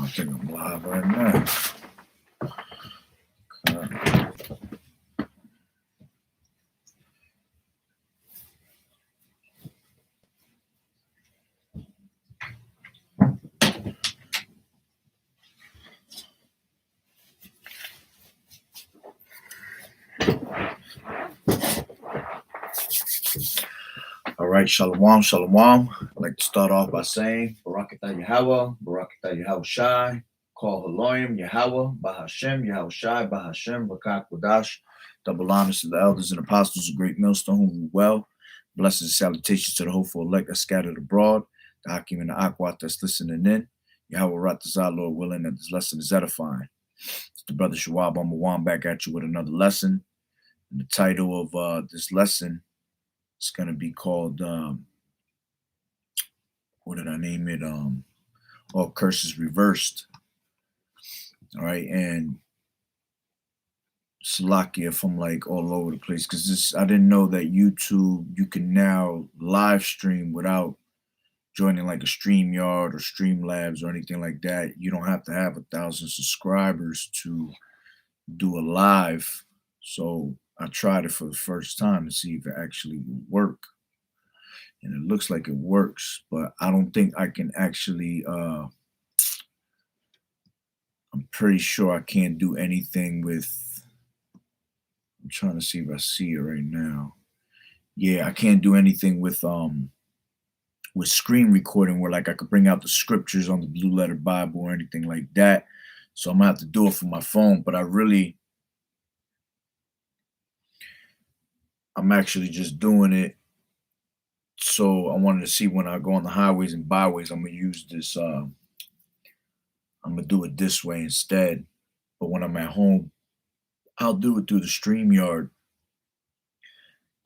I think I'm live right now. All right, shalom, shalom. I'd like to start off by saying, Barakatah Yahweh, Barakatah Yahweh Shai, Call Haloyim, Yahweh, Bahashem, Yahweh Shai, Bahashem, Rakak Wadash. Double honors to the elders and apostles of Great Millstone, whom we well. Blessings and salutations to the hopeful elect that scattered abroad, the Hakim and the Akwat that's listening in. Yahweh Ratazah, Lord willing, that this lesson is edifying. It's the brother Shawab Amawam back at you with another lesson. And the title of this lesson is going to be called, what did I name it? All Curses Reversed. All right. And Salakia from like all over the place, because I didn't know that YouTube, you can now live stream without joining like a StreamYard or Streamlabs or anything like that. You don't have to have 1,000 subscribers to do a live. So I tried it for the first time to see if it actually would work. And it looks like it works, but I don't think I can actually, I'm pretty sure I can't do anything with, I'm trying to see if I see it right now. Yeah, I can't do anything with screen recording where like I could bring out the scriptures on the Blue Letter Bible or anything like that. So I'm gonna have to do it from my phone, but I'm actually just doing it. So I wanted to see when I go on the highways and byways, I'm gonna use this, I'm gonna do it this way instead. But when I'm at home, I'll do it through the StreamYard.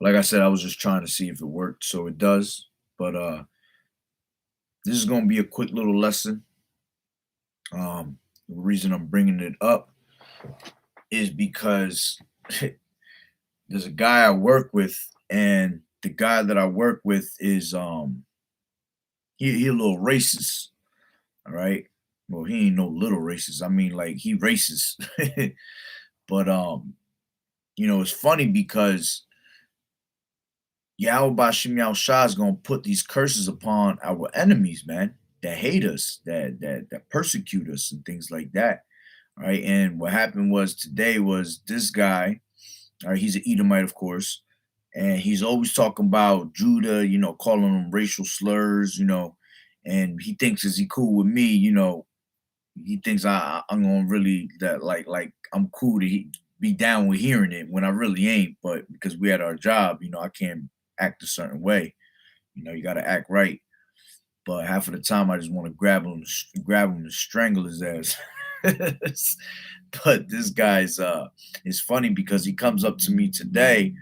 Like I said, I was just trying to see if it worked, so it does. But this is gonna be a quick little lesson. The reason I'm bringing it up is because there's a guy I work with, and the guy that I work with is he a little racist. All right. Well, he ain't no little racist. I mean, like he racist. But it's funny because Yahweh Bashim Yahweh Shah is gonna put these curses upon our enemies, man, that hate us, that persecute us and things like that. All right. And what happened was today was this guy, all right, he's an Edomite, of course, and he's always talking about Judah, calling them racial slurs, and he thinks is he cool with me, he thinks I'm gonna really that like I'm cool to be down with hearing it when I really ain't, but because we had our job, I can't act a certain way. You got to act right. But half of the time, I just want to grab him and strangle his ass. But this guy's it's funny because he comes up to me today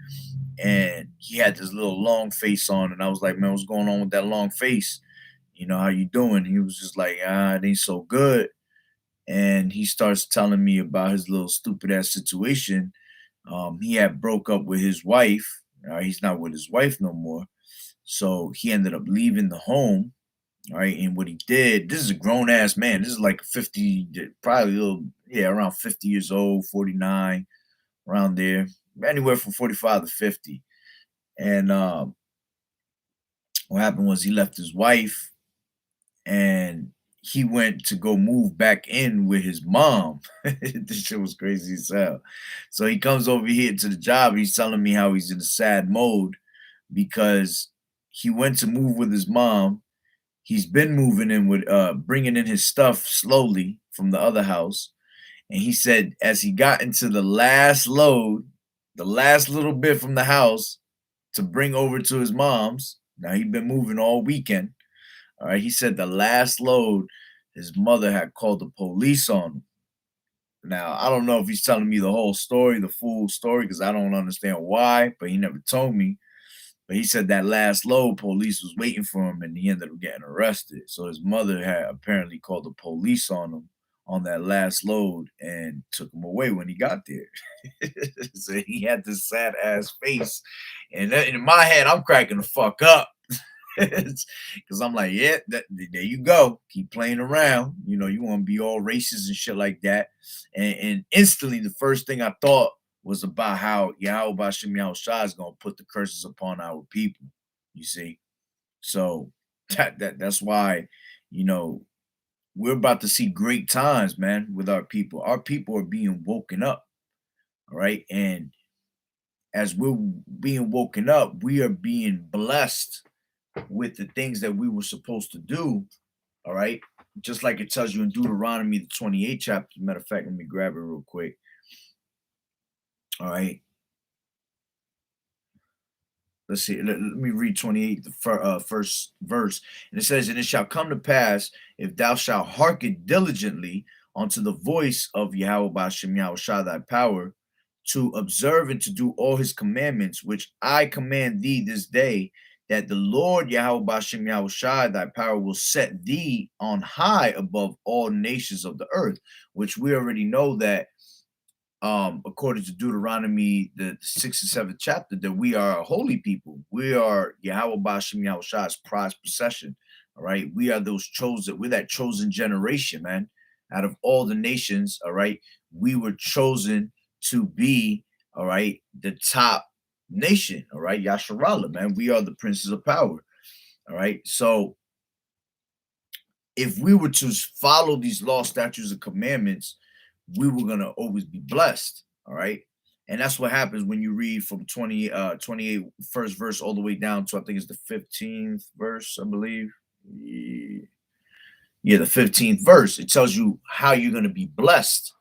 and he had this little long face on, and I was like, man, what's going on with that long face? How you doing? He was just like, it ain't so good. And he starts telling me about his little stupid ass situation. He had broke up with his wife. He's not with his wife no more. So he ended up leaving the home. All right. And what he did, this is a grown ass man. This is like 50, probably around 50 years old, 49, around there, anywhere from 45 to 50. And what happened was he left his wife and he went to go move back in with his mom. This shit was crazy as hell. So he comes over here to the job. He's telling me how he's in a sad mode because he went to move with his mom. He's been moving in with, bringing in his stuff slowly from the other house. And he said, as he got into the last load, the last little bit from the house to bring over to his mom's, now he'd been moving all weekend. All right, he said the last load, his mother had called the police on him. Now, I don't know if he's telling me the whole story, the full story, because I don't understand why, but he never told me. But he said that last load, police was waiting for him, and he ended up getting arrested. So his mother had apparently called the police on him on that last load and took him away when he got there. So he had this sad ass face. And in my head, I'm cracking the fuck up. Because I'm like, yeah, there you go. Keep playing around. You know, you want to be all racist and shit like that. And instantly, the first thing I thought was about how Yahweh Bashim Yahushua is going to put the curses upon our people. You see? So that's why, you know, we're about to see great times, man, with our people. Our people are being woken up. All right. And as we're being woken up, we are being blessed with the things that we were supposed to do. All right. Just like it tells you in Deuteronomy, the 28th chapter. Matter of fact, let me grab it real quick. All right. Let's see. Let me read 28, the first verse. And it says, and it shall come to pass, if thou shalt hearken diligently unto the voice of Yahweh Bashem Yahushua thy power, to observe and to do all his commandments, which I command thee this day, that the Lord Yahweh Bashem Yahushua thy power will set thee on high above all nations of the earth, which we already know that according to Deuteronomy, the 6th and 7th chapter, that we are a holy people. We are Yahweh Bashem Yahushua's prized possession. All right. We are those chosen, we're that chosen generation, man. Out of all the nations, all right, we were chosen to be, all right, the top nation, all right, Yasharallah, man. We are the princes of power. All right. So if we were to follow these law, statutes, and commandments, we were going to always be blessed. All right. And that's what happens when you read from 28 first verse all the way down to, I think it's the 15th verse, I believe. Yeah, the 15th verse. It tells you how you're going to be blessed.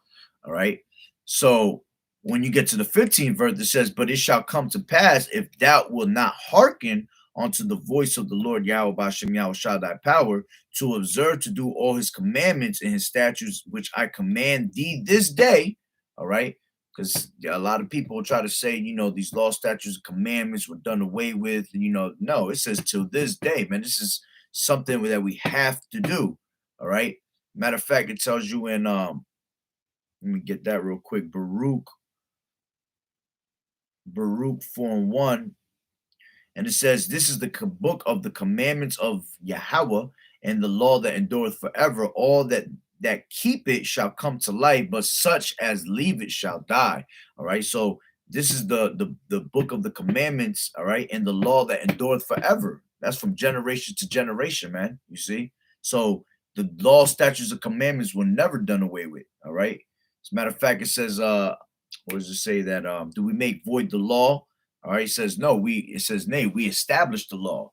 All right. So when you get to the 15th verse, it says, but it shall come to pass if thou will not hearken unto the voice of the Lord Yahweh Bashem Yahushua thy power, to observe to do all his commandments and his statutes, which I command thee this day. All right. Because a lot of people try to say, you know, these law, statutes, and commandments were done away with. And, you know, no, it says till this day, man. This is something that we have to do. All right. Matter of fact, it tells you in let me get that real quick. Baruch 4:1. And it says, this is the book of the commandments of Yahweh and the law that endureth forever. All that keep it shall come to life, but such as leave it shall die. All right. So this is the book of the commandments, all right, and the law that endureth forever. That's from generation to generation, man. You see? So the law, statutes, and commandments were never done away with. All right. As a matter of fact, it says, what does it say that do we make void the law? All right, it says no, it says nay, we establish the law.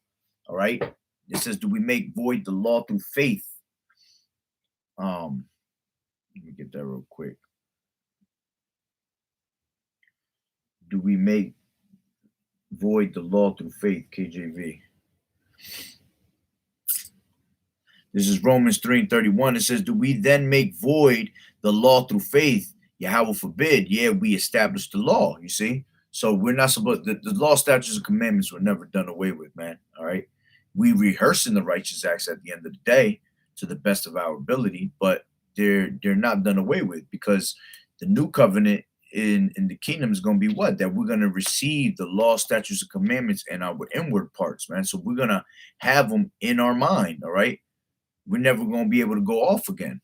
All right. It says, do we make void the law through faith? Let me get that real quick. Do we make void the law through faith? KJV. This is Romans 3:31. It says, do we then make void the law through faith? Yahweh forbid. Yeah, we established the law, you see? So we're not supposed, the law, statutes, and commandments were never done away with, man. All right. We rehearsing the righteous acts at the end of the day to the best of our ability, but they're not done away with, because the new covenant in the kingdom is going to be what? That we're going to receive the law, statutes, and commandments in our inward parts, man. So we're going to have them in our mind. All right. We're never going to be able to go off again.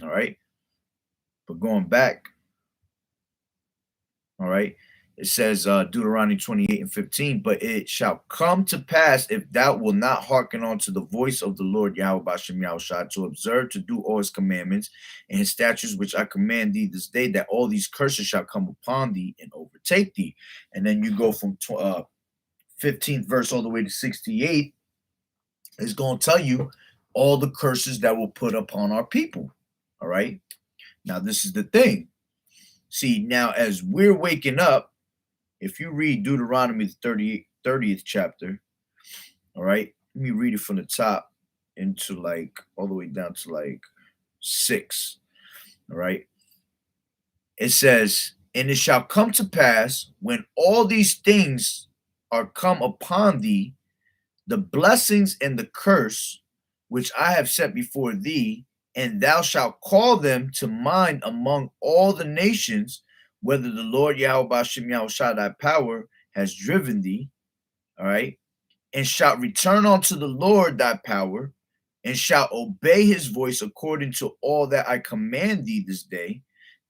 All right. But going back, all right, it says Deuteronomy 28:15, but it shall come to pass, if thou wilt not hearken unto the voice of the Lord Yahweh Bashem Yahushua, to observe to do all his commandments and his statutes, which I command thee this day, that all these curses shall come upon thee and overtake thee. And then you go from 15th verse all the way to 68. It's going to tell you all the curses that will put upon our people. All right. Now, this is the thing. See, now as we're waking up, if you read Deuteronomy, the 30th chapter, all right, let me read it from the top into like all the way down to like 6. All right. It says, and it shall come to pass when all these things are come upon thee, the blessings and the curse which I have set before thee, and thou shalt call them to mind among all the nations, whether the Lord Yahweh Bashem Yahushua thy power has driven thee. All right. and shalt return unto the Lord thy power, and shalt obey his voice according to all that I command thee this day,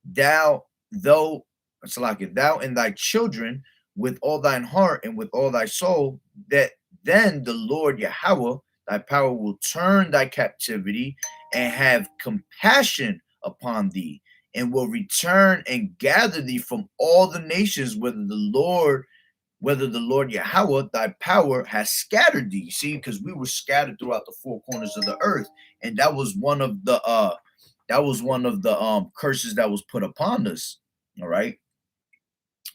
thou though it's like it, thou and thy children with all thine heart and with all thy soul, that then the Lord Yahweh thy power will turn thy captivity and have compassion upon thee, and will return and gather thee from all the nations, whether the Lord Yahweh, thy power, has scattered thee. See, because we were scattered throughout the four corners of the earth, and that was one of the curses that was put upon us. All right.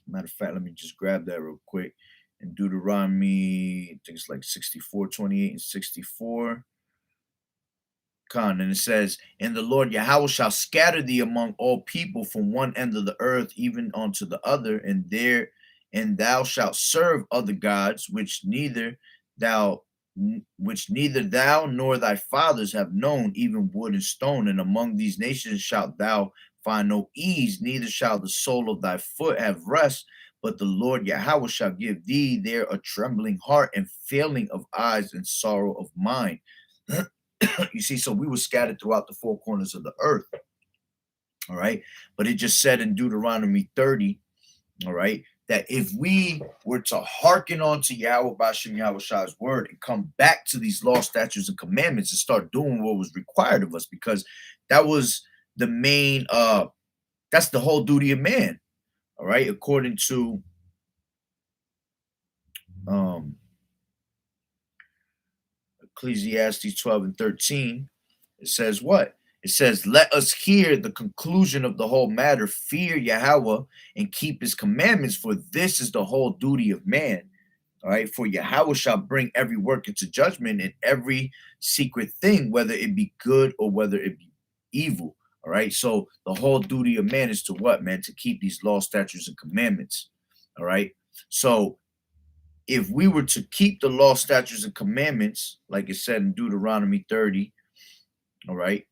Matter of fact, let me just grab that real quick. In Deuteronomy, I think it's like 64, 28, and 64. And it says, and the Lord Yahweh shall scatter thee among all people from one end of the earth even unto the other, and thou shalt serve other gods thou which neither thou nor thy fathers have known, even wood and stone. And among these nations shalt thou find no ease, neither shall the sole of thy foot have rest. But the Lord Yahweh shall give thee there a trembling heart and failing of eyes and sorrow of mind. You see, so we were scattered throughout the four corners of the earth. All right. But it just said in Deuteronomy 30, all right, that if we were to hearken on to Yahweh Bashem Yahweh Shah's word and come back to these law, statutes, and commandments and start doing what was required of us, because that was the main that's the whole duty of man. All right, according to Ecclesiastes 12 and 13, it says what? It says, let us hear the conclusion of the whole matter. Fear Yahweh and keep his commandments, for this is the whole duty of man. All right. For Yahweh shall bring every work into judgment and every secret thing, whether it be good or whether it be evil. All right. So the whole duty of man is to what, man? To keep these law, statutes, and commandments. All right. So if we were to keep the law, statutes, and commandments, like it said in Deuteronomy 30, all right.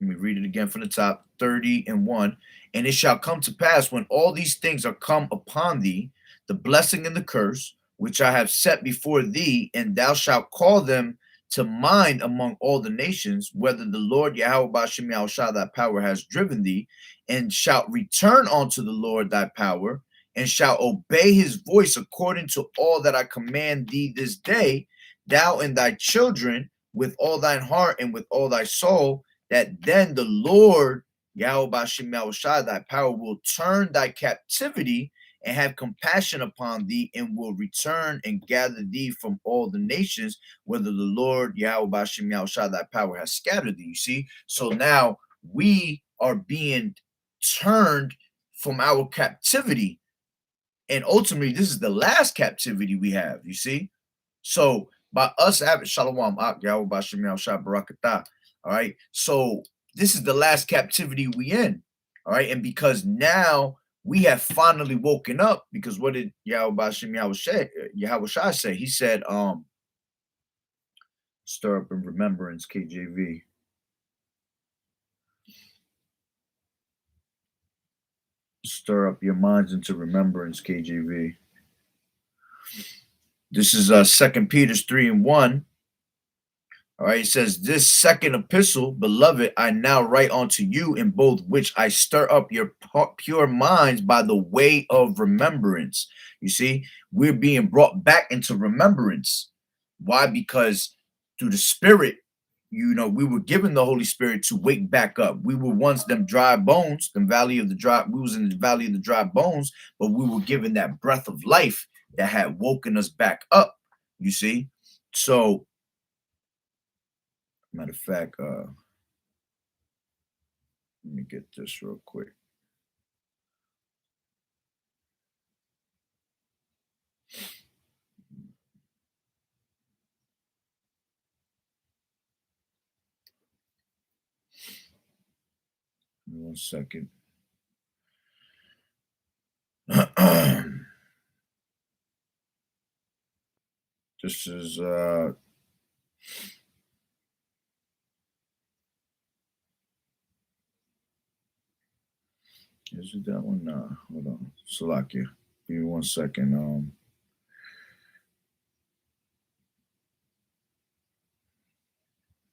Let me read it again from the top, 30 and 1. And it shall come to pass when all these things are come upon thee, the blessing and the curse, which I have set before thee, and thou shalt call them to mind among all the nations, whether the Lord Yahweh Bashem Yahushua thy power has driven thee, and shalt return unto the Lord thy power, and shalt obey his voice according to all that I command thee this day, thou and thy children with all thine heart and with all thy soul, that then the Lord Yahweh Bashem Yahushua thy power will turn thy captivity and have compassion upon thee, and will return and gather thee from all the nations, whether the Lord Yahweh Bashem Yahushua thy power has scattered thee. You see, so now we are being turned from our captivity, and ultimately this is the last captivity we have. You see, so by us having Shalom Ak Yahweh Bashem Yahushua Barakatah. All right. So this is the last captivity we in. All right. And because now we have finally woken up, because what did Yahweh Bashem Yahweh Shai say? He said, stir up in remembrance, KJV. Stir up your minds into remembrance, KJV. This is 2 Peter 3 and 1. All right, it says, this second epistle, beloved, I now write unto you, in both which I stir up your pure minds by the way of remembrance. You see, we're being brought back into remembrance. Why? Because through the Spirit, we were given the Holy Spirit to wake back up. We were once them dry bones, we was in the valley of the dry bones, but we were given that breath of life that had woken us back up, you see? So, matter of fact, let me get this real quick. Give me 1 second. This is is it that one? Nah, hold on. Salakia. Give me 1 second.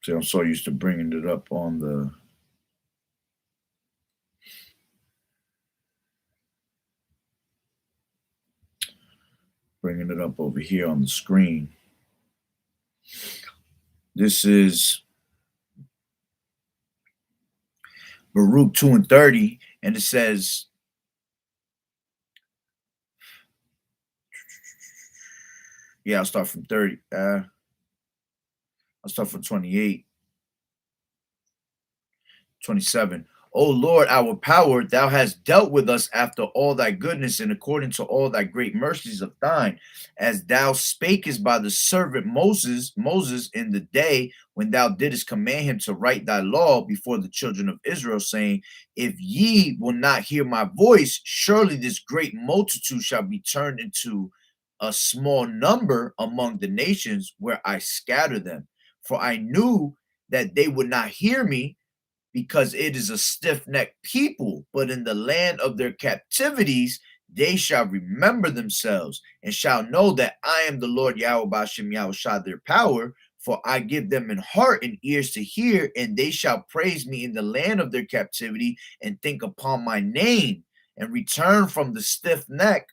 See, I'm so used to bringing it up on the. Bringing it up over here on the screen. This is Baruch 2 and 30, and it says, yeah, I'll start from 30. I'll start from 28. 27. O Lord, our power, thou hast dealt with us after all thy goodness and according to all thy great mercies of thine, as thou spakest by the servant Moses in the day when thou didst command him to write thy law before the children of Israel, saying, if ye will not hear my voice, surely this great multitude shall be turned into a small number among the nations where I scatter them. For I knew that they would not hear me, because it is a stiff-necked people, but in the land of their captivities they shall remember themselves and shall know that I am the Lord Yahweh Bashem Yahushua their power, for I give them in heart and ears to hear, and they shall praise me in the land of their captivity and think upon my name and return from the stiff neck,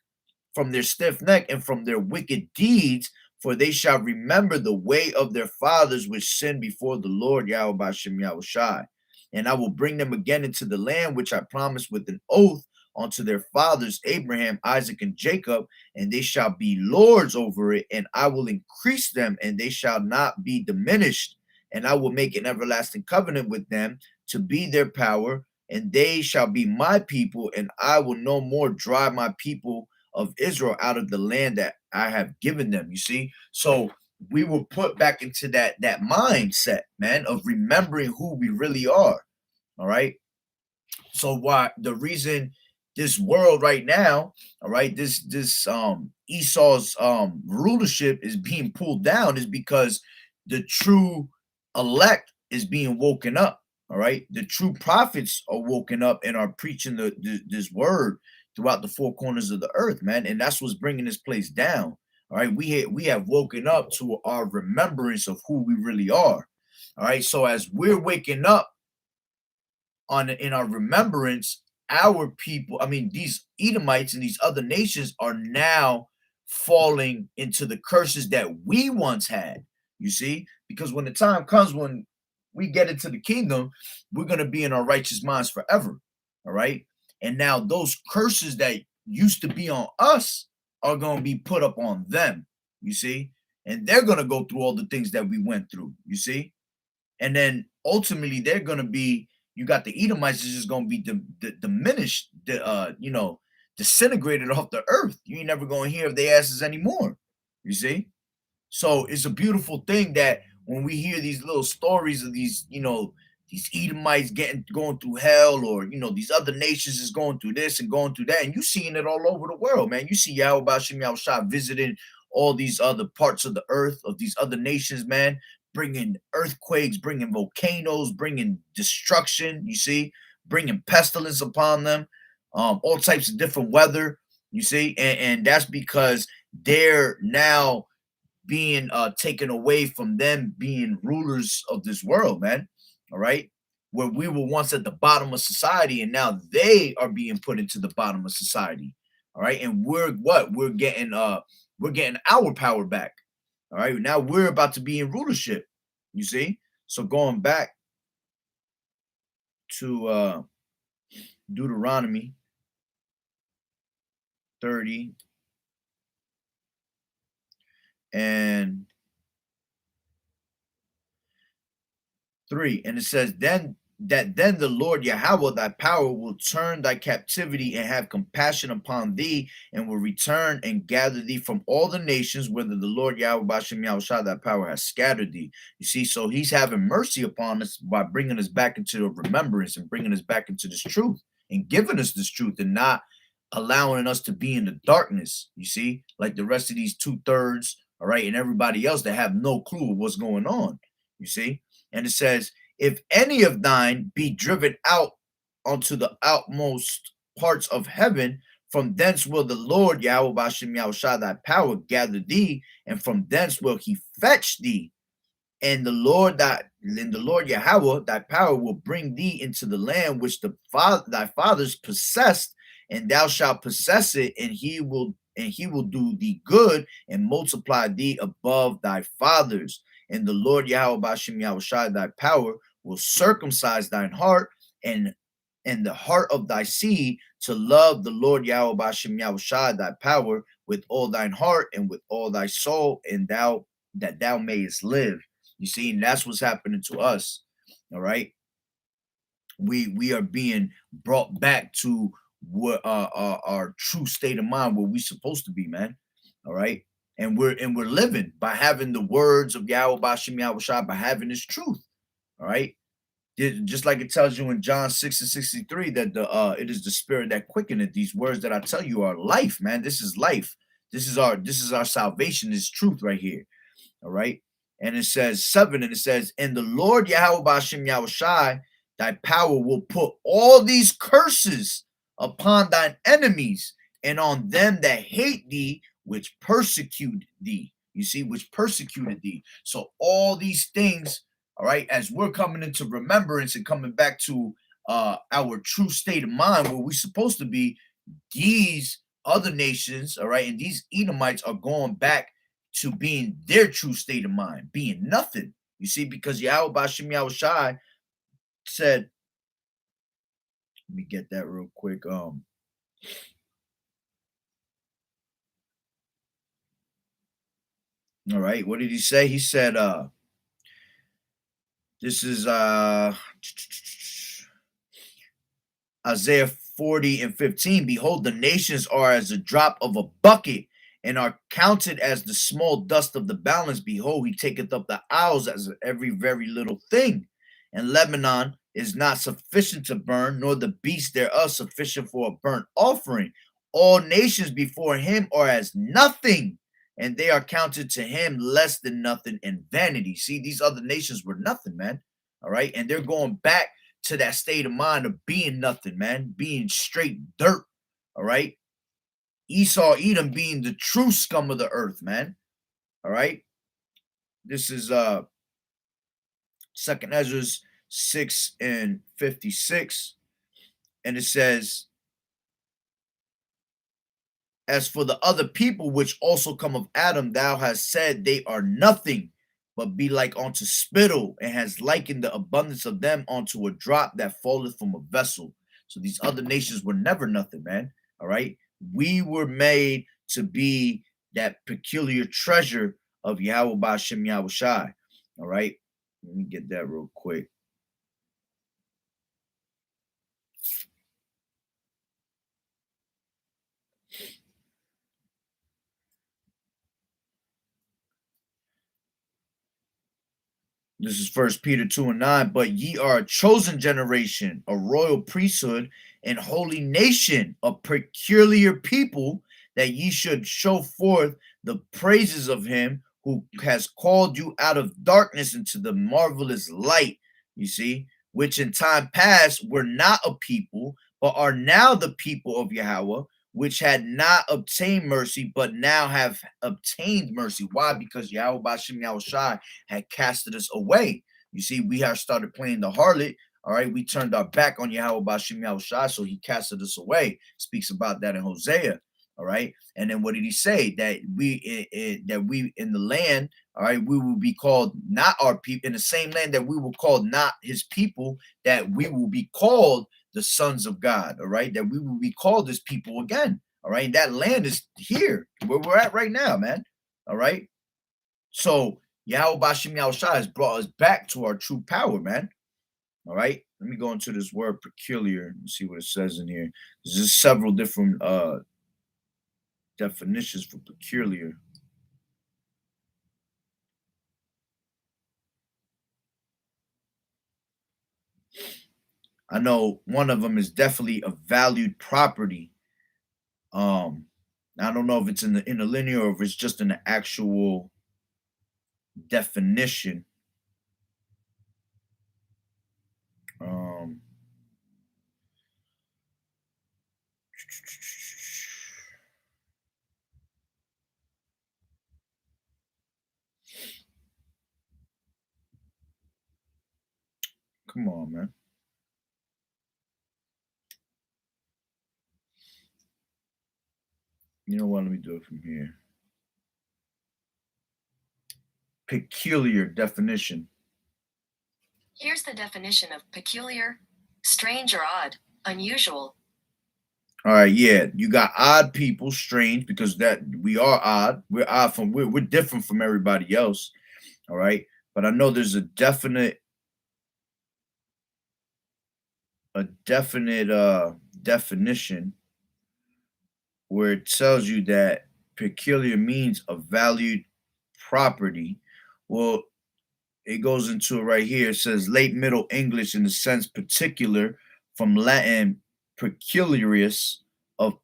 from their stiff neck and from their wicked deeds, for they shall remember the way of their fathers which sinned before the Lord Yahweh Bashem Yahushua. And I will bring them again into the land which I promised with an oath unto their fathers, Abraham, Isaac, and Jacob, and they shall be lords over it, and I will increase them, and they shall not be diminished. And I will make an everlasting covenant with them to be their power, and they shall be my people, and I will no more drive my people of Israel out of the land that I have given them. You see? So we were put back into that mindset, man, of remembering who we really are. All right. So why the reason this world right now, all right, this Esau's rulership is being pulled down is because the true elect is being woken up. All right. The true prophets are woken up and are preaching this word throughout the four corners of the earth, man. And that's what's bringing this place down. All right, we have woken up to our remembrance of who we really are. All right, so as we're waking up in our remembrance, our people, I mean, these Edomites and these other nations are now falling into the curses that we once had. You see, because when the time comes when we get into the kingdom, we're going to be in our righteous minds forever. All right, and now those curses that used to be on us are going to be put up on them, you see, and they're going to go through all the things that we went through, you see, and then ultimately they're going to be, you got the Edomites is just going to be diminished, disintegrated off the earth. You ain't never going to hear of their asses anymore, you see. So it's a beautiful thing that when we hear these little stories of these, these Edomites going through hell, or these other nations is going through this and going through that, and you seeing it all over the world, man. You see Yahweh Bashem Yahushua visiting all these other parts of the earth of these other nations, man, bringing earthquakes, bringing volcanoes, bringing destruction. You see, bringing pestilence upon them, all types of different weather. You see, and that's because they're now being taken away from them being rulers of this world, man. All right, where we were once at the bottom of society, and now they are being put into the bottom of society. All right, and we're getting our power back. All right, now we're about to be in rulership. You see, so going back to Deuteronomy 30 and 3, and it says, then the Lord Yahweh thy power will turn thy captivity and have compassion upon thee, and will return and gather thee from all the nations whither the Lord Yahweh Bashem Yahushua thy power has scattered thee. You see, so he's having mercy upon us by bringing us back into the remembrance and bringing us back into this truth and giving us this truth and not allowing us to be in the darkness, you see, like the rest of these 2/3, all right, and everybody else that have no clue of what's going on, you see. And it says, if any of thine be driven out unto the outmost parts of heaven, from thence will the Lord Yahweh Bashem Yahushua thy power gather thee, and from thence will he fetch thee. And the Lord then the Lord Yahweh, thy power, will bring thee into the land which thy fathers possessed, and thou shalt possess it, and he will do thee good and multiply thee above thy fathers. And the Lord Yahweh Bashem Yahushai, thy power, will circumcise thine heart and the heart of thy seed to love the Lord Yahweh Bashem Yahushai, thy power, with all thine heart and with all thy soul, and thou mayest live. You see, and that's what's happening to us. All right, we are being brought back to what our true state of mind, where we supposed to be, man. All right, and we're living by having the words of Yahweh Bashem Yahushai, by having His truth. All right, just like it tells you in John 6:63 that it is the spirit that quickeneth. These words that I tell you are life, man. This is life. This is our salvation, is truth right here. All right. And it says 7, and it says, and the Lord Yahweh Bashem Yahushai, thy power will put all these curses upon thine enemies and on them that hate thee, which persecute thee. You see, which persecuted thee. So all these things, all right, as we're coming into remembrance and coming back to our true state of mind, where we're supposed to be, these other nations, all right, and these Edomites are going back to being their true state of mind, being nothing. You see, because Yahweh Bashem Yahushai said, let me get that real quick. All right, what did he say? He said, this is Isaiah 40:15. Behold, the nations are as a drop of a bucket, and are counted as the small dust of the balance. Behold, he taketh up the isles as every very little thing. And Lebanon is not sufficient to burn, nor the beast thereof sufficient for a burnt offering. All nations before him are as nothing, and they are counted to him less than nothing and vanity. See, these other nations were nothing, man. All right, and they're going back to that state of mind of being nothing, man, being straight dirt. All right. Esau, Edom being the true scum of the earth, man. All right. This is Second Ezra 6:56. And it says, as for the other people which also come of Adam, thou hast said they are nothing, but be like unto spittle, and has likened the abundance of them unto a drop that falleth from a vessel. So these other nations were never nothing, man. All right. We were made to be that peculiar treasure of Yahweh Bashem Yahushai. All right. Let me get that real quick. This is First Peter 2:9. But ye are a chosen generation, a royal priesthood, and holy nation, a peculiar people, that ye should show forth the praises of him who has called you out of darkness into the marvelous light. You see, which in time past were not a people, but are now the people of Yahweh, which had not obtained mercy, but now have obtained mercy. Why? Because Yahweh Bashem Yahushai had casted us away. You see, we have started playing the harlot. All right, we turned our back on Yahweh Bashem Yahushai, so he casted us away. Speaks about that in Hosea. All right, and then what did he say? That we in the land, all right, we will be called not our people, in the same land that we were called not his people, that we will be called the sons of God. All right, that we will be called his people again. All right, that land is here where we're at right now, man. All right, so Yahweh Bashem Yahushua has brought us back to our true power, man. All right. Let me go into this word peculiar and see what it says in here. There's several different definitions for peculiar. I know one of them is definitely a valued property. I don't know if it's in the interlinear or if it's just in the actual definition. Um, Come on, man. You know what? Let me do it from here. Peculiar definition. Here's the definition of peculiar: strange or odd, unusual. All right, yeah, you got odd people, strange, because that we are odd. We're odd from we're different from everybody else. All right, but I know there's a definite definition where it tells you that peculiar means a valued property. Well, it goes into it right here. It says late Middle English in the sense particular from Latin peculiaris of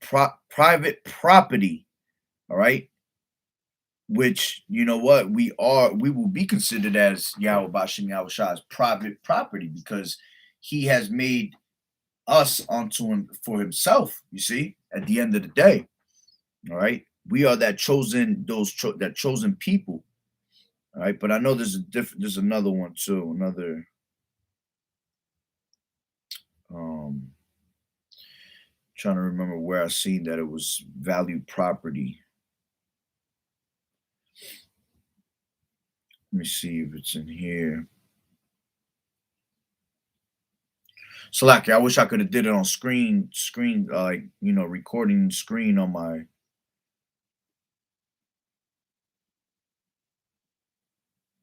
private property. All right. Which you know what we will be considered as Yahweh Bashim Yahweh Shah's private property because he has made us onto him for himself. You see, at the end of the day, all right, we are that chosen, that chosen people. All right, but I know there's another one too, another um trying to remember where I seen that it was valued property. Let me see if it's in here. So like I wish I could have did it on screen like recording screen on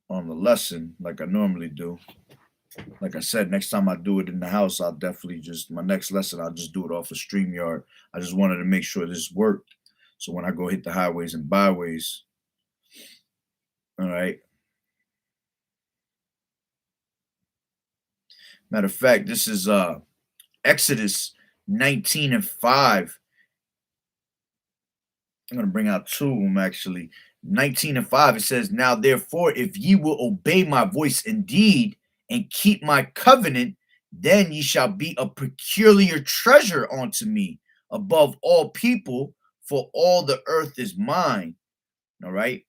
the lesson like I normally do. Like I said, next time I do it in the house, I'll definitely just my next lesson I'll just do it off of StreamYard. I just wanted to make sure this worked. So when I go hit the highways and byways, all right. Matter of fact, this is Exodus 19 and 5. I'm gonna bring out two of them actually. 19 and 5. It says, now therefore, if ye will obey my voice indeed and keep my covenant, then ye shall be a peculiar treasure unto me above all people, for all the earth is mine. All right.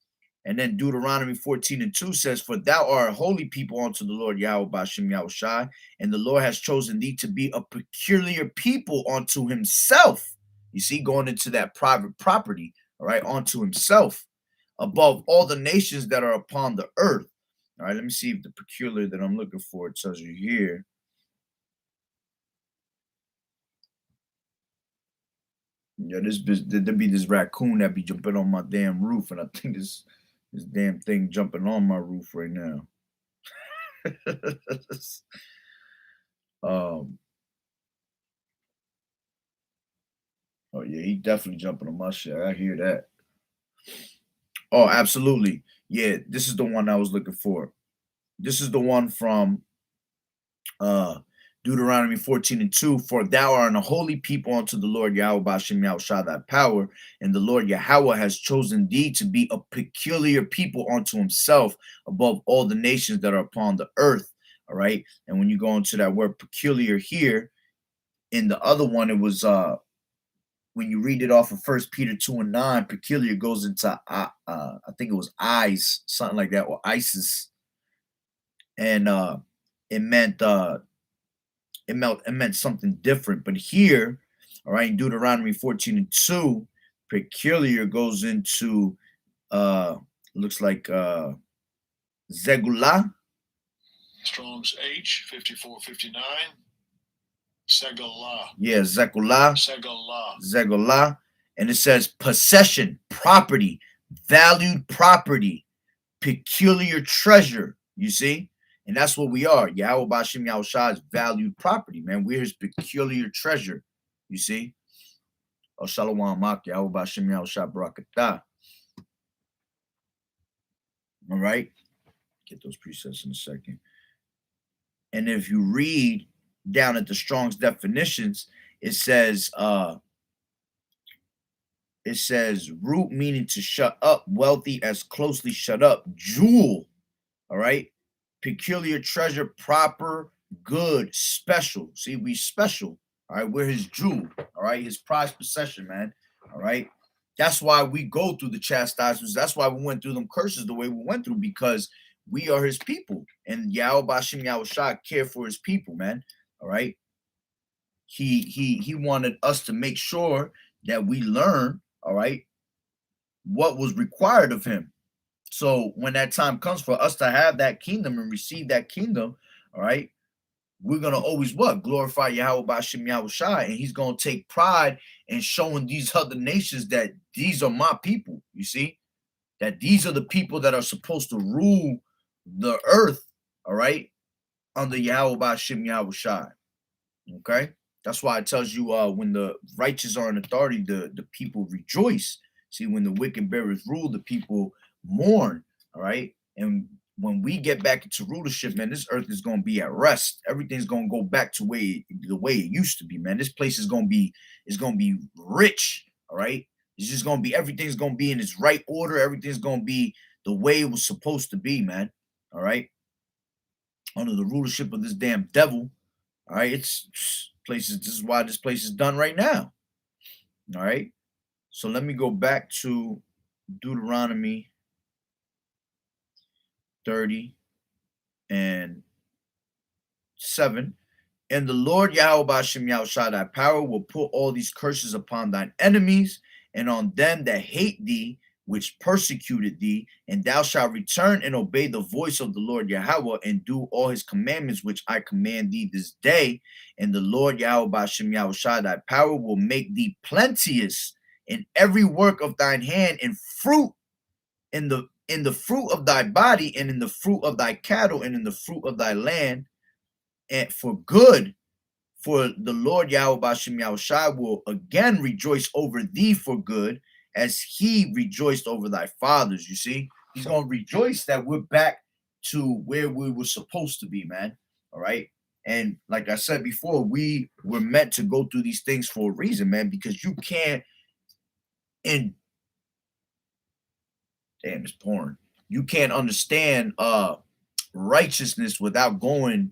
And then Deuteronomy 14 and 2 says, for thou art a holy people unto the Lord Yahweh Bashim Yahweh Shai, and the Lord has chosen thee to be a peculiar people unto himself. You see, going into that private property, all right, unto himself, above all the nations that are upon the earth. All right, let me see if the peculiar that I'm looking for, it tells you here. Yeah, there be this raccoon that be jumping on my damn roof, and I think this damn thing jumping on my roof right now. um oh yeah, he definitely jumping on my shit. I hear that. Oh, absolutely. Yeah, this is the one I was looking for. This is the one from uh Deuteronomy 14 and 2. For thou art a holy people unto the Lord Yahweh Bashim Yahweh Shah thy power, and the Lord Yahweh has chosen thee to be a peculiar people unto himself above all the nations that are upon the earth. All right. And when you go into that word peculiar here, in the other one, it was when you read it off of First Peter 2 and 9, peculiar goes into I think it was eyes, something like that, or Isis. And it meant it meant something different. But here, all right, in Deuteronomy 14 and 2, peculiar goes into looks like Zegula. Strong's H 5459. Segula. Yeah, Zegula. Zegula. And it says possession, property, valued property, peculiar treasure. You see? And that's what we are. Yahweh Bashim Yahweh Shah is valued property, man. We're his peculiar treasure. You see? Oh, Shalom Mak, Yahweh Bashim Yahweh Shah Barakatah. All right? Get those presets in a second. And if you read down at the Strong's definitions, it says root meaning to shut up, wealthy as closely shut up, jewel. All right? Peculiar treasure, proper, good, special. See, we special. All right, we're his jewel. All right, his prized possession, man. All right, that's why we go through the chastisements. That's why we went through them curses the way we went through, because we are his people. And Yahweh Bashim Yahushua care for his people, man. All right. He wanted us to make sure that we learn, all right, what was required of him. So when that time comes for us to have that kingdom and receive that kingdom, all right, we're gonna always what? Glorify Yahweh Bashim Yahushua, and he's gonna take pride in showing these other nations that these are my people. You see, that these are the people that are supposed to rule the earth, all right, under Yahweh Bashim Yahushua. Okay, that's why it tells you when the righteous are in authority, the people rejoice. See, when the wicked bearers rule, the people mourn. All right, and when we get back into rulership, man, this earth is gonna be at rest. Everything's gonna go back to the way it used to be, man. This place is gonna be rich. All right, it's just gonna be everything's gonna be in its right order. Everything's gonna be the way it was supposed to be, man. All right, under the rulership of this damn devil. All right, it's places. This is why this place is done right now. All right, so let me go back to Deuteronomy 30 and 7. And the Lord Yahweh Bashim Yahushua, thy power will put all these curses upon thine enemies and on them that hate thee, which persecuted thee, and thou shalt return and obey the voice of the Lord Yahweh and do all his commandments which I command thee this day. And the Lord Yahweh Bashim Yahushua, thy power will make thee plenteous in every work of thine hand, in fruit, in the fruit of thy body, and in the fruit of thy cattle, and in the fruit of thy land, and for good. For the Lord Yahweh Bashim Yahushua will again rejoice over thee for good, as he rejoiced over thy fathers. You see, he's going to rejoice that we're back to where we were supposed to be, man. All right. And like I said before, we were meant to go through these things for a reason, man, because you can't, and damn, it's pouring. You can't understand righteousness without going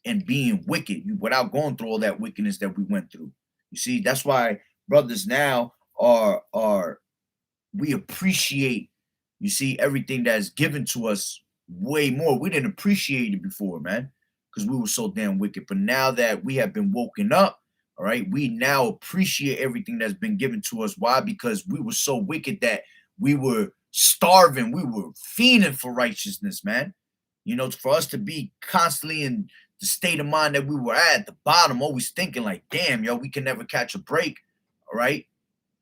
and being wicked, without going through all that wickedness that we went through. You see, that's why brothers now are we appreciate, you see, everything that's given to us way more. We didn't appreciate it before, man, because we were so damn wicked. But now that we have been woken up, all right, we now appreciate everything that's been given to us. Why? Because we were so wicked that we were starving, we were fiending for righteousness, man. You know, for us to be constantly in the state of mind that we were at the bottom, always thinking like, damn, yo, we can never catch a break. All right.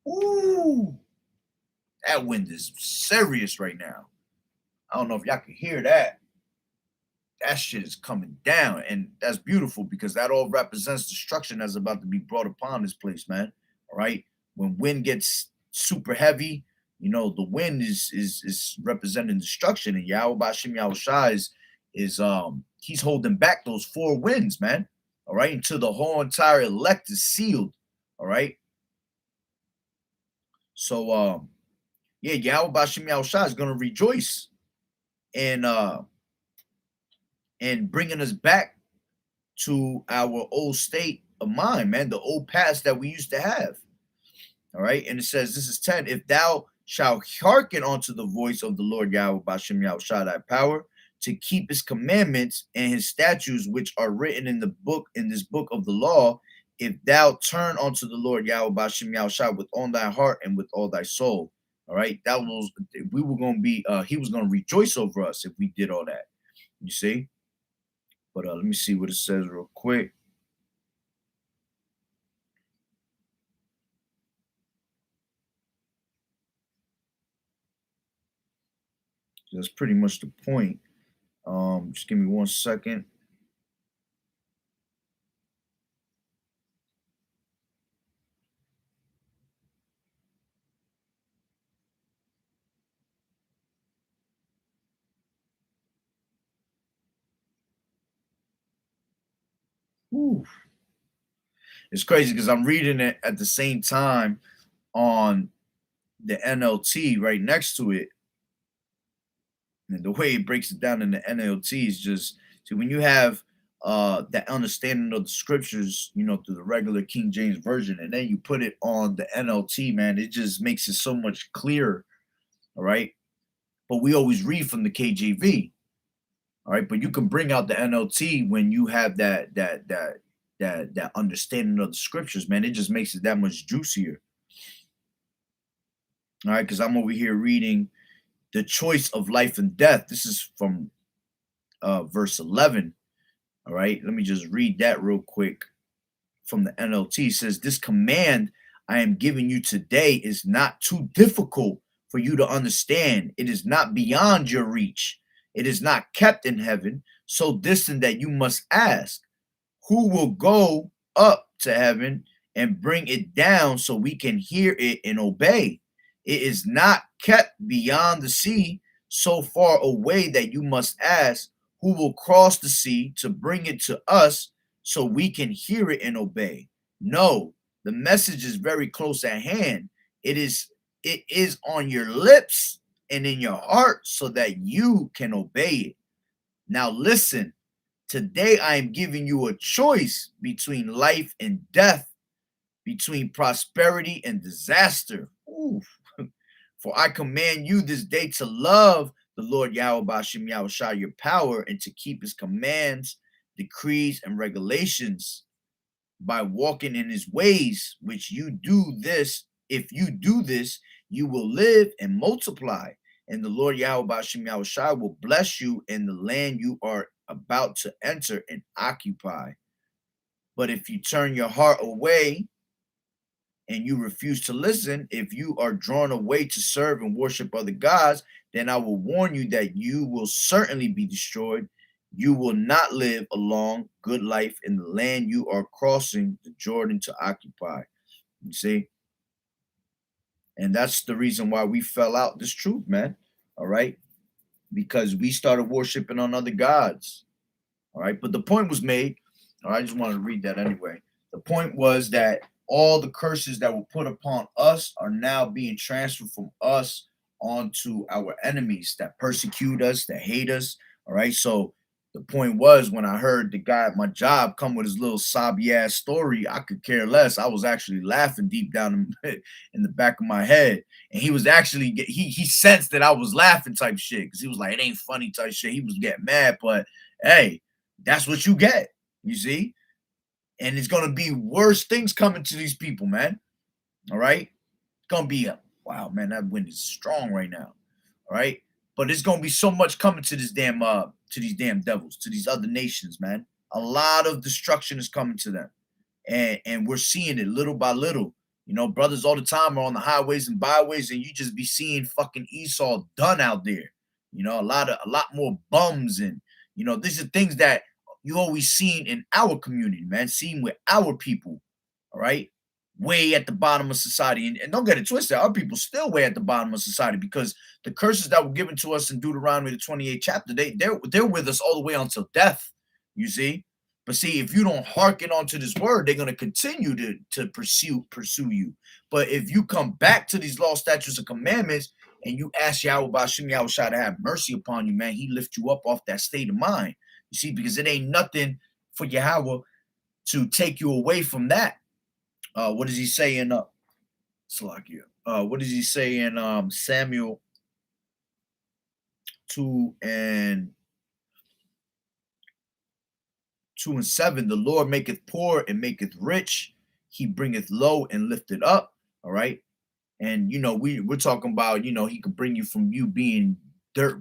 Ooh, that wind is serious right now. I don't know if y'all can hear that. That shit is coming down, and that's beautiful because that all represents destruction that's about to be brought upon this place, man. All right. When wind gets super heavy, you know, the wind is representing destruction, and Yahweh Bashim Yahushua is he's holding back those four winds, man. All right, until the whole entire elect is sealed. All right. So yeah, Yahweh Bashim Yahushua is gonna rejoice and bringing us back to our old state of mind, man, the old past that we used to have. All right, and it says, this is 10. If thou shalt hearken unto the voice of the Lord Yahweh Bashim Yahushua, thy power, to keep his commandments and his statutes, which are written in this book of the law, if thou turn unto the Lord Yahweh Bashim Yahushua with all thy heart and with all thy soul. All right, that was, we were going to be, he was going to rejoice over us if we did all that. You see? But let me see what it says real quick. That's pretty much the point. Just give me 1 second. Ooh. It's crazy because I'm reading it at the same time on the NLT right next to it. And the way it breaks it down in the NLT is just, see, when you have that understanding of the scriptures, you know, through the regular King James version, and then you put it on the NLT, man, it just makes it so much clearer. All right. But we always read from the KJV. All right, but you can bring out the NLT when you have that understanding of the scriptures, man. It just makes it that much juicier. All right, because I'm over here reading the choice of life and death. This is from verse 11. All right, let me just read that real quick from the NLT. It says, this command I am giving you today is not too difficult for you to understand. It is not beyond your reach. It is not kept in heaven, so distant that you must ask, who will go up to heaven and bring it down so we can hear it and obey? It is not kept beyond the sea, so far away that you must ask, who will cross the sea to bring it to us so we can hear it and obey? No, the message is very close at hand. It is on your lips and in your heart so that you can obey it. Now listen, today I am giving you a choice between life and death, between prosperity and disaster. Ooh. For I command you this day to love the Lord Yahweh Ba'ashem Yahushua, your power, and to keep his commands, decrees, and regulations by walking in his ways, which you do this. If you do this, you will live and multiply. And the Lord Yahweh Ba'ashem Yahushua will bless you in the land you are about to enter and occupy. But if you turn your heart away and you refuse to listen, if you are drawn away to serve and worship other gods, then I will warn you that you will certainly be destroyed. You will not live a long, good life in the land you are crossing the Jordan to occupy. You see? And that's the reason why we fell out this truth, man. All right? Because we started worshiping on other gods. All right? But the point was made. All right, I just wanted to read that anyway. The point was that all the curses that were put upon us are now being transferred from us onto our enemies that persecute us, that hate us. All right. So the point was, when I heard the guy at my job come with his little sobby ass story, I could care less. I was actually laughing deep down in the back of my head. And he was actually, he sensed that I was laughing type shit, because he was like, it ain't funny type shit. He was getting mad, but hey, that's what you get. You see? And it's going to be worse things coming to these people, man. All right? It's going to be wow, man, that wind is strong right now. All right? But it's going to be so much coming to this damn to these damn devils, to these other nations, man. A lot of destruction is coming to them. And we're seeing it little by little. You know, brothers all the time are on the highways and byways, and you just be seeing fucking Esau done out there. You know, a lot more bums, and you know, these are things that you always seen in our community, man, seen with our people, all right, way at the bottom of society. And don't get it twisted, our people still way at the bottom of society, because the curses that were given to us in Deuteronomy, the 28th chapter, they're with us all the way until death, you see. But see, if you don't hearken onto this word, they're going to continue to pursue you. But if you come back to these law, statutes, and commandments, and you ask Yahweh Ba'ashem Yahushua to have mercy upon you, man, he lift you up off that state of mind. You see, because it ain't nothing for Yahweh to take you away from that. What does he say in Salakia? What does he say in Samuel 2:7? The Lord maketh poor and maketh rich. He bringeth low and lifteth up. All right. And you know, we're talking about, you know, he could bring you from you being dirt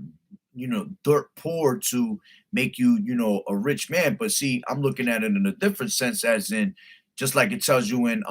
poor to make you, you know, a rich man. But see, I'm looking at it in a different sense, as in, just like it tells you in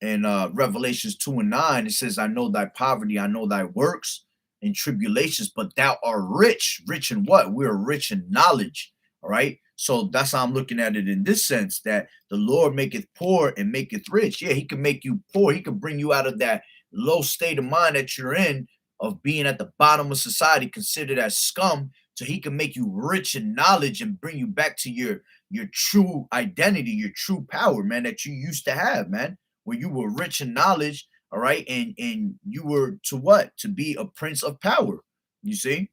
Revelations 2:9, it says, I know thy poverty, I know thy works and tribulations, but thou art rich. Rich in what? We're rich in knowledge. All right. So that's how I'm looking at it in this sense, that the Lord maketh poor and maketh rich. Yeah, he can make you poor. He can bring you out of that low state of mind that you're in, of being at the bottom of society, considered as scum, so he can make you rich in knowledge and bring you back to your true identity, your true power, man, that you used to have, man, where you were rich in knowledge, all right, and you were to what? To be a prince of power, you see?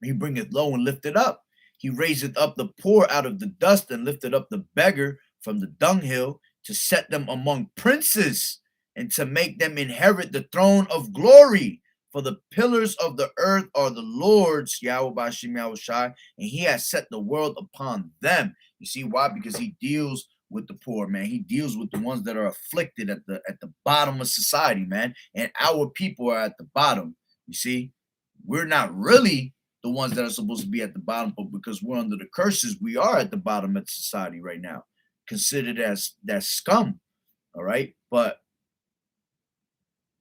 He bringeth low and lifteth up. He raiseth up the poor out of the dust and lifted up the beggar from the dunghill, to set them among princes and to make them inherit the throne of glory. For the pillars of the earth are the Lord's, Yahweh Bashim Yahushai, and he has set the world upon them. You see why? Because he deals with the poor, man. He deals with the ones that are afflicted at the bottom of society, man. And our people are at the bottom. You see, we're not really the ones that are supposed to be at the bottom, but because we're under the curses, we are at the bottom of society right now, considered as that scum. All right, but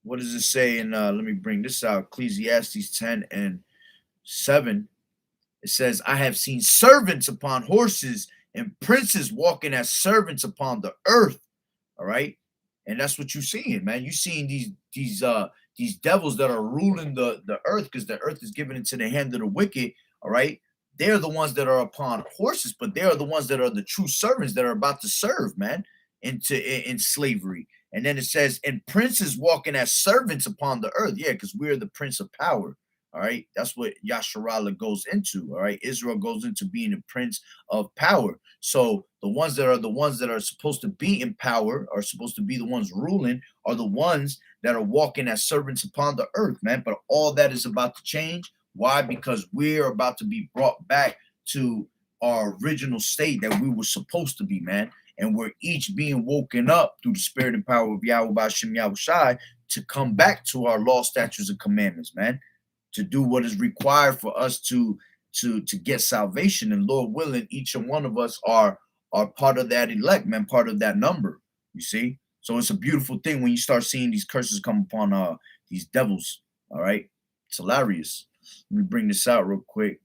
what does it say in let me bring this out, Ecclesiastes 10 and 7. It says, I have seen servants upon horses and princes walking as servants upon the earth. All right, and that's what you're seeing, man. You're seeing these devils that are ruling the earth, because the earth is given into the hand of the wicked. All right, they're the ones that are upon horses, but they are the ones that are the true servants that are about to serve, man, in slavery. And then it says, and princes walking as servants upon the earth. Yeah, because we're the prince of power. All right, that's what Yasharallah goes into. All right, Israel goes into being a prince of power. So the ones that are supposed to be in power, are supposed to be the ones ruling, are the ones that are walking as servants upon the earth, man. But all that is about to change. Why? Because we're about to be brought back to our original state that we were supposed to be, man. And we're each being woken up through the spirit and power of Yahweh Bashim Yahushai to come back to our law, statutes, and commandments, man, to do what is required for us to get salvation. And Lord willing, each and one of us are part of that elect, man, part of that number. You see? So it's a beautiful thing when you start seeing these curses come upon these devils. All right. It's hilarious. Let me bring this out real quick.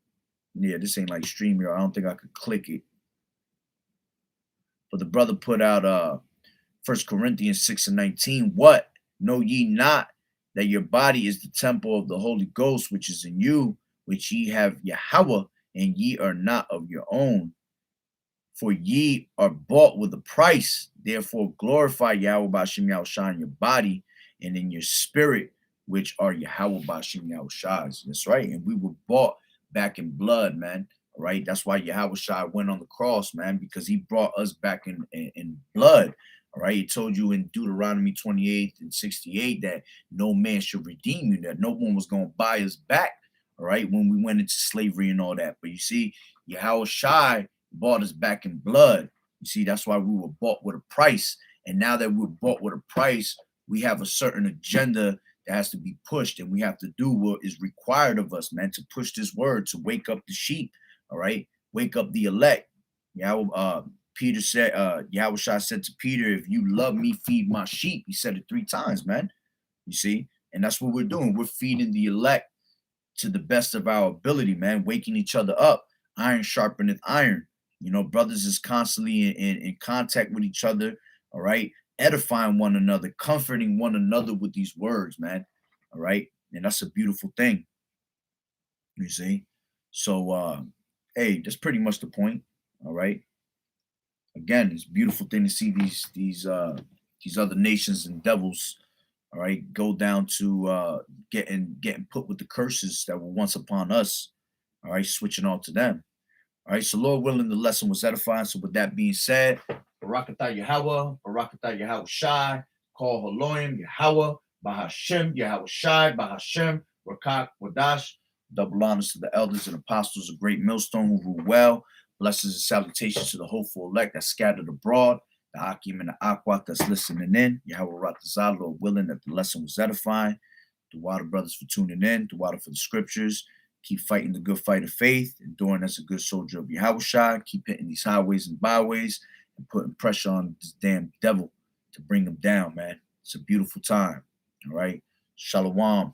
Yeah, this ain't like StreamYard. I don't think I could click it. But the brother put out 1 Corinthians 6 and 19. What? Know ye not that your body is the temple of the Holy Ghost, which is in you, which ye have Yahweh, and ye are not of your own? For ye are bought with a price. Therefore glorify Yahweh Bashim Yahushai in your body and in your spirit, which are Yahweh Bashim Yahushai's. That's right. And we were bought back in blood, man. All right. That's why Yahweh Shai went on the cross, man, because he brought us back in blood. All right. He told you in Deuteronomy 28 and 68 that no man should redeem you, that no one was going to buy us back. All right. When we went into slavery and all that. But you see, Yahweh Shai bought us back in blood. You see, that's why we were bought with a price. And now that we're bought with a price, we have a certain agenda that has to be pushed, and we have to do what is required of us, man, to push this word, to wake up the sheep. All right, wake up the elect. Peter said, Yahweh Shai said to Peter, if you love me, feed my sheep. He said it 3 times, man. You see, and that's what we're doing. We're feeding the elect to the best of our ability, man, waking each other up. Iron sharpeneth iron. You know, brothers is constantly in contact with each other. All right, edifying one another, comforting one another with these words, man. All right, and that's a beautiful thing. You see, so hey, that's pretty much the point. All right. Again, it's a beautiful thing to see these other nations and devils, all right, go down to getting put with the curses that were once upon us. All right, switching on to them. All right, so Lord willing, the lesson was edifying. So with that being said, Barakatah Yahweh, Barakatah Yahweh Shai, Call Haloim, Yahweh, Bahashem, Yahweh Shai, Bahashem, Rakak, Wadash. Double honors to the elders and apostles of Great Millstone who rule well. Blessings and salutations to the hopeful elect that scattered abroad, the Akim and the Aquat that's listening in. Yahweh Ratazah, Lord willing, that the lesson was edifying. The Water brothers for tuning in. The Water for the scriptures. Keep fighting the good fight of faith, enduring as a good soldier of Yahweh Shai. Keep hitting these highways and byways and putting pressure on this damn devil to bring him down, man. It's a beautiful time. All right. Shalom.